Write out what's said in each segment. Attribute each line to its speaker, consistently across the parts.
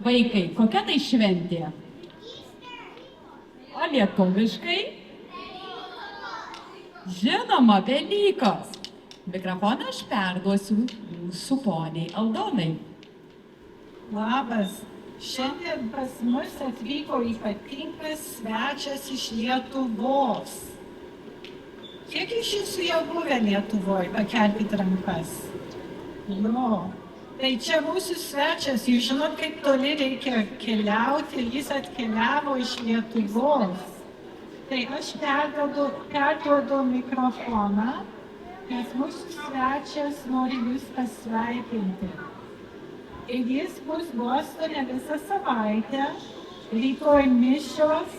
Speaker 1: vaikai, kokia tai šventė? O lietuviškai? Žinoma, Velykos. Mikrofoną aš perduosiu jūsų poniai Aldonai.
Speaker 2: Labas. Šiandien pas mus atvyko ypatingas svečias iš Lietuvos. Kiek iš jūsų jau buvę Lietuvoje? Pakelkit rankas. Jo. Tai čia mūsų svečias. Jūs žinot, kaip toli reikia keliauti. Jis atkeliavo iš Lietuvos. Tai aš perduodu mikrofoną, nes mūsų svečias nori jūs pasveikinti. Ir jis bus Bostone visą savaitę, rytoj mišios,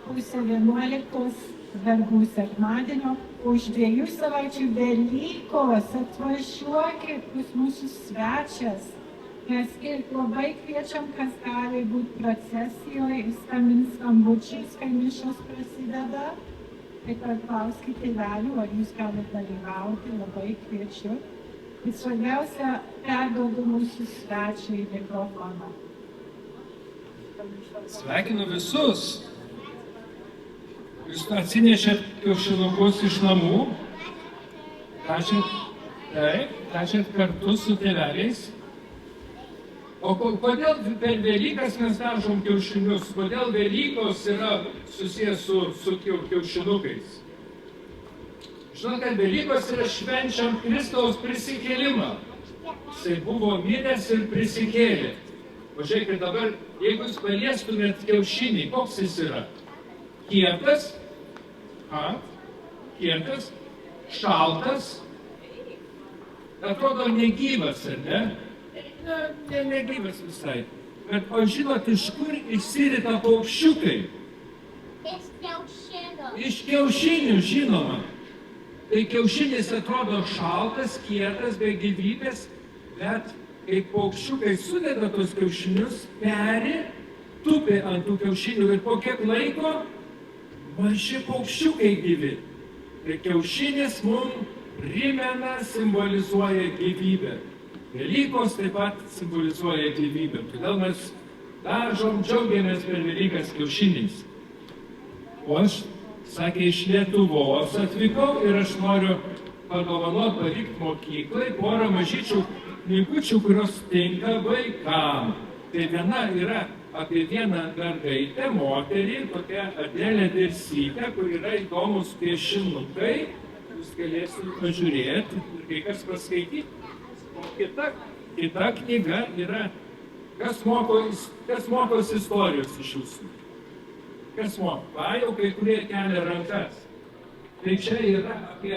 Speaker 2: 10:30 verbų sekmadienio, už 2 savaičių Velykos atvažiuokit, bus mūsų svečias. Mes ir labai kviečiam, kas gali būti procesijoje, skambins skambučiais, kai mišios prasideda. Taip pat klauskit tėvelių, ar jūs galite dalyvauti, labai kviečiu. Ir svarbiausia, perduodu mūsų svečiui mikrofoną.
Speaker 3: Sveikinu visus. Jūs atsinešėt kiaušinukus iš namų, tašėt kartu su tėveliais. O kodėl per Velykas mes dažom kiaušinius? Kodėl Velykos yra susijęs su kiaušinukais? Žinot, kad Velykos yra švenčiam Kristaus prisikėlimą. Jisai buvo miręs ir prisikėlė. O žiūrėkit dabar, jeigu jūs paliestumėt kiaušinį, koks jis yra? Kietas, šaltas, atrodo negyvas, ar ne? Negyvas visai. Bet o žinot, iš kur išsirita paukščiukai? Iš kiaušinių, žinoma. Tai kiaušinis atrodo šaltas, kietas, be gyvybės, bet kai paukščiukai sudeda tos kiaušinius, peri, tupi ant tų kiaušinių ir po kiek laiko maži paukščiukai gyvi. Tai kiaušinis mums primena, simbolizuoja gyvybę. Velykos taip pat simbolizuoja gyvybę. Todėl mes dažom, džiaugiamės per Velykas kiaušiniais. O aš, sakė, iš Lietuvos atvykau ir aš noriu padovanoti, palikti mokyklai porą mažyčių knygučių, kurios tinka vaikam. Tai viena yra apie vieną mergaitę, moterį, tokia Adelė Dirsytė, kur yra įdomus piešinukai. Jūs galėsite pažiūrėti ir kai kas paskaityti. O kita knyga yra, kas mokos istorijos iš jūsų. Kas moko? Va, jau kai kurie kelia rankas. Tai čia yra apie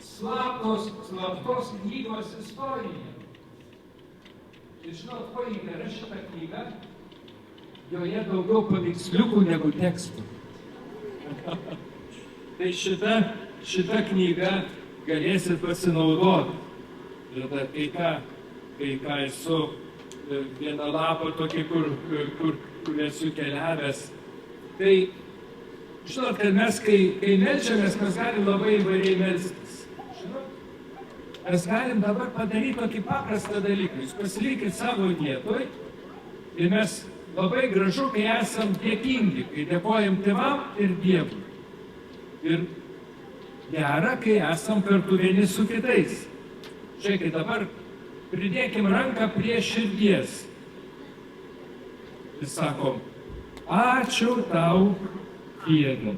Speaker 3: slaptos knygos istoriją. Ir žinot, ko yra šitą knygą? Joje daugiau paveiksliukų negu tekstų. Tai šita knyga galėsit pasinaudoti. Ir kai ką esu vieną lapą tokį, kur esu keliavęs. Tai, žinot, kad mes, kai melčiamės, mes galim labai įvairiai melstis. Žinot, mes galim dabar padaryti tokį paprastą dalyką. Jūs pasilikit savo vietoj ir mes labai gražu, kai esam dėkingi, kai dėkojam tėvam ir Dievui. Ir gera, kai esam kartu vieni su kitais. Žiūrėkit, dabar pridėkim ranką prie širdies. Ir sakom, ačiū tau, Dieve.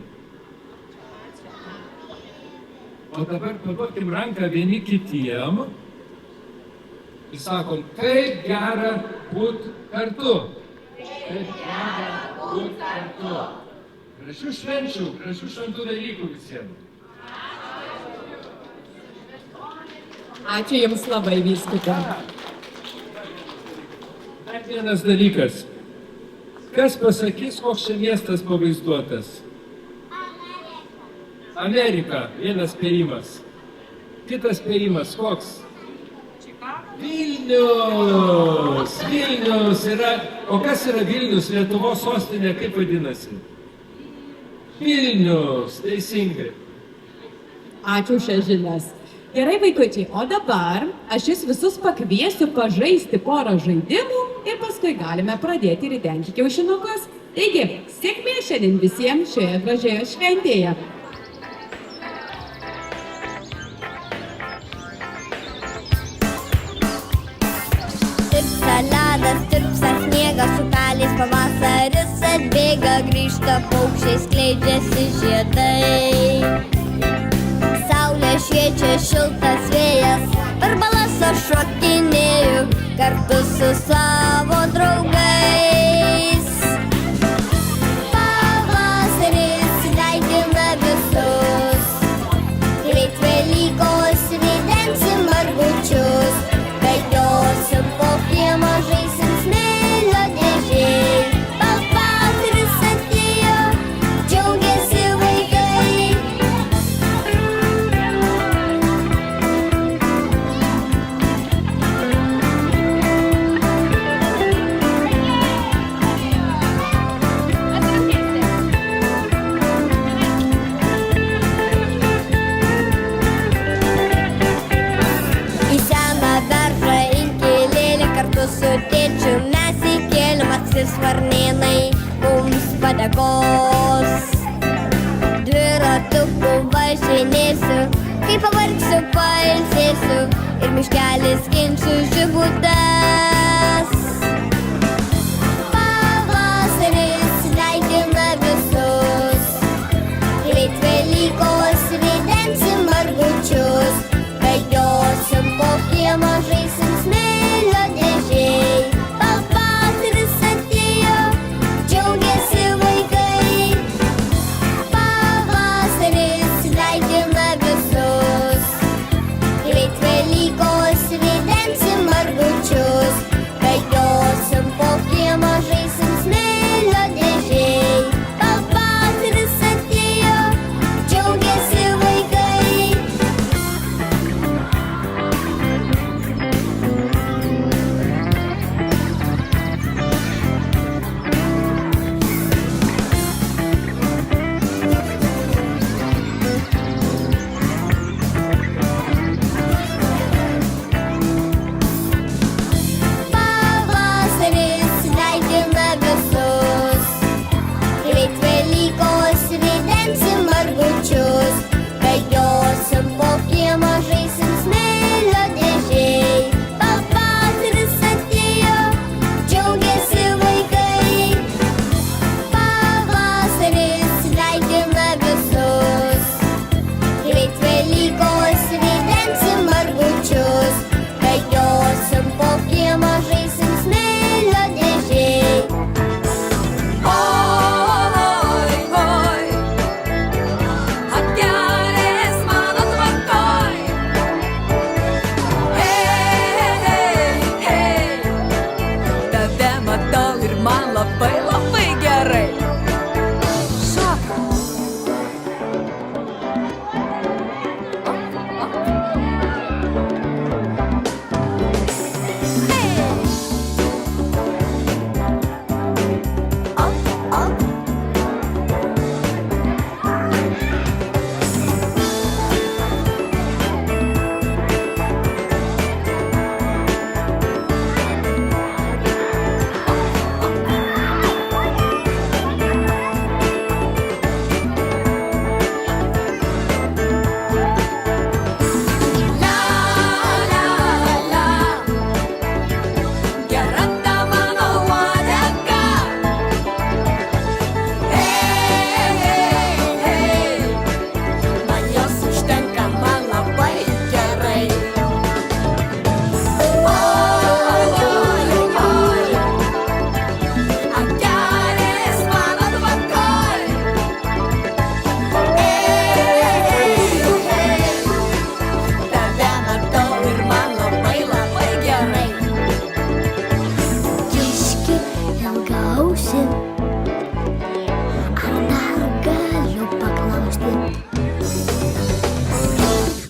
Speaker 3: O dabar paduokim ranką vieni kitiem. Ir sakom, kaip gera būt kartu. Kaip gera būt kartu. Gražių švenčių, gražių šventų Velykų visiems.
Speaker 1: Ačiū Jums labai, vyskupe.
Speaker 3: Dar vienas dalykas. Kas pasakys, koks čia miestas pavaizduotas? Amerika. Vienas spėjimas. Kitas spėjimas, koks? Vilnius. Vilnius yra. O kas yra Vilnius? Lietuvos sostinė, kaip vadinasi? Vilnius. Teisingai.
Speaker 1: Ačiū šias žinias. Gerai, vaikučiai, o dabar aš jūs visus pakviesiu pažaisti porą žaidimų ir paskui galime pradėti ridenti kiaušinukus. Taigi, sėkmės šiandien visiems šioje gražioje šventėje.
Speaker 4: Tirpsta ledas, tirpsta sniegas, upeliais pavasaris atbėga, grįžta paukščiai, skleidžiasi žiedai. Saulė šviečia, šiltas vėjas, per balas aš šokinėju kartu su savo draugais. Pavasaris sveikina visus, greit Velykos ridensim margučius, bėgiosim po kiemą, žaisim smėlio dėžėj. Pavasaris atėjo, džiaugiasi vaikai. Į seną beržą inkilėlį kartu su tėčiu mes įkėlėm, aksis varnėnai mums padėkos. Dviratuku važinėsiu, kai pavargsiu pailsėsiu ir miškelis skinsiu žibutes.